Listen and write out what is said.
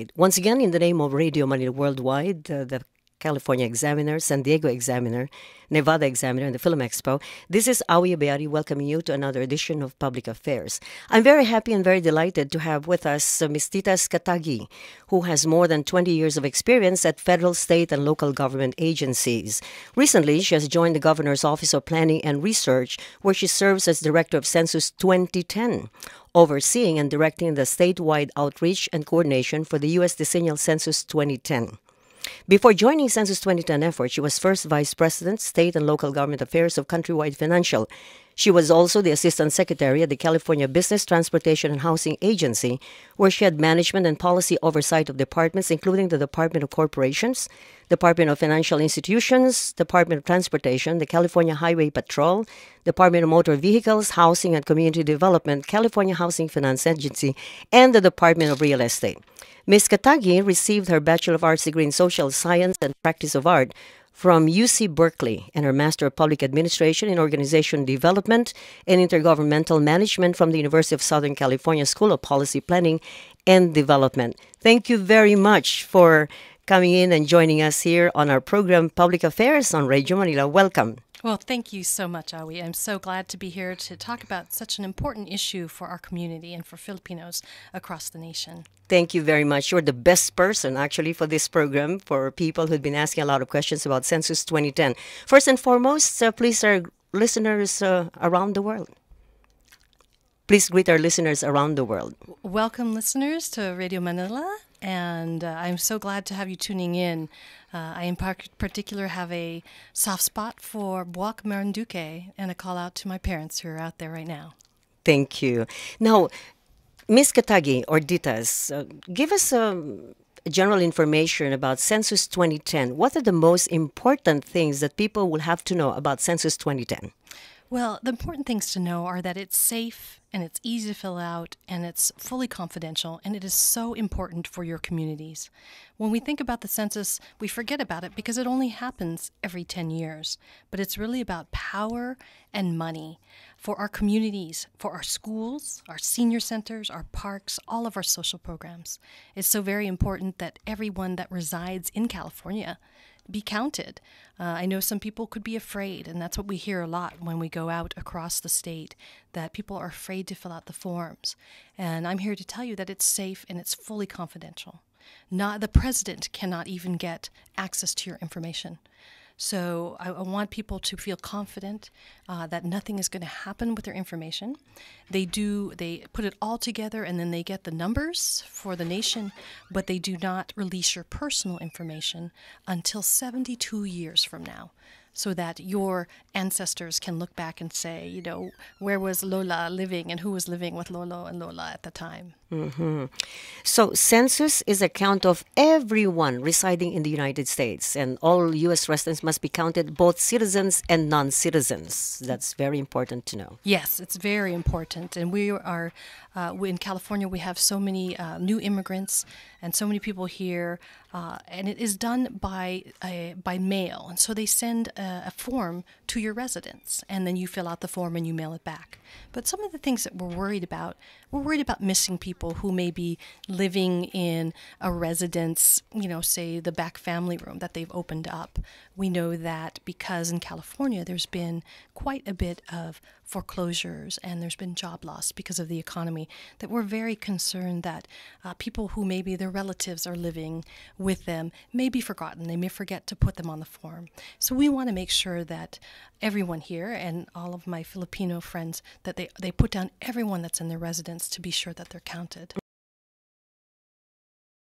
Worldwide. Once again, in the name of Radio Manila Worldwide, the California Examiner, San Diego Examiner, Nevada Examiner, and the Film Expo, this is Awi Abayari welcoming you to another edition of Public Affairs. I'm very happy and very delighted to have with us Ms. Tita Skatagi, who has more than 20 years of experience at federal, state, and local government agencies. Recently, she has joined the Governor's Office of Planning and Research, where she serves as Director of Census 2010, overseeing and directing the statewide outreach and coordination for the U.S. Decennial Census 2010. Before joining Census 2010 effort, she was first Vice President, State and Local Government Affairs of Countrywide Financial. She was also the Assistant Secretary at the California Business, Transportation, and Housing Agency, where she had management and policy oversight of departments including the Department of Corporations, Department of Financial Institutions, Department of Transportation, the California Highway Patrol, Department of Motor Vehicles, Housing and Community Development, California Housing Finance Agency, and the Department of Real Estate. Ms. Katagi received her Bachelor of Arts degree in Social Science and Practice of Art from UC Berkeley and her Master of Public Administration in Organization Development and Intergovernmental Management from the University of Southern California School of Policy Planning and Development. Thank you very much for coming in and joining us here on our program Public Affairs on Radio Manila. Welcome. Well, thank you so much, Awi. I'm so glad to be here to talk about such an important issue for our community and for Filipinos across the nation. Thank you very much. You're the best person, actually, for this program, for people who've been asking a lot of questions about Census 2010. First and foremost, please, our listeners around the world. Please greet our listeners around the world. Welcome, listeners, to Radio Manila, and I'm so glad to have you tuning in. I, in particular, have a soft spot for Buwak Marinduque and a call out to my parents who are out there right now. Thank you. Now, Ms. Katagi, or Ditas, give us general information about Census 2010. What are the most important things that people will have to know about Census 2010? Well, the important things to know are that it's safe and it's easy to fill out and it's fully confidential, and it is so important for your communities. When we think about the census, we forget about it because it only happens every 10 years. But it's really about power and money for our communities, for our schools, our senior centers, our parks, all of our social programs. It's so very important that everyone that resides in California be counted. I know some people could be afraid, and that's what we hear a lot when we go out across the state, that people are afraid to fill out the forms. And I'm here to tell you that it's safe and it's fully confidential. Not the president cannot even get access to your information. So I want people to feel confident that nothing is going to happen with their information. They put it all together and then they get the numbers for the nation, but they do not release your personal information until 72 years from now, so that your ancestors can look back and say, you know, where was Lola living and who was living with Lolo and Lola at the time. Mm-hmm. So census is a count of everyone residing in the United States, and all U.S. residents must be counted, both citizens and non-citizens. That's very important to know. Yes, it's very important. And we are, in California, we have so many new immigrants and so many people here, and it is done by mail. And so they send a form to your residence, and then you fill out the form and you mail it back. But some of the things that we're worried about missing people who may be living in a residence, you know, say the back family room that they've opened up. We know that because in California there's been quite a bit of foreclosures and there's been job loss because of the economy, that we're very concerned that people who maybe their relatives are living with them may be forgotten. They may forget to put them on the form. So we want to make sure that everyone here and all of my Filipino friends, that they put down everyone that's in their residence to be sure that they're counted.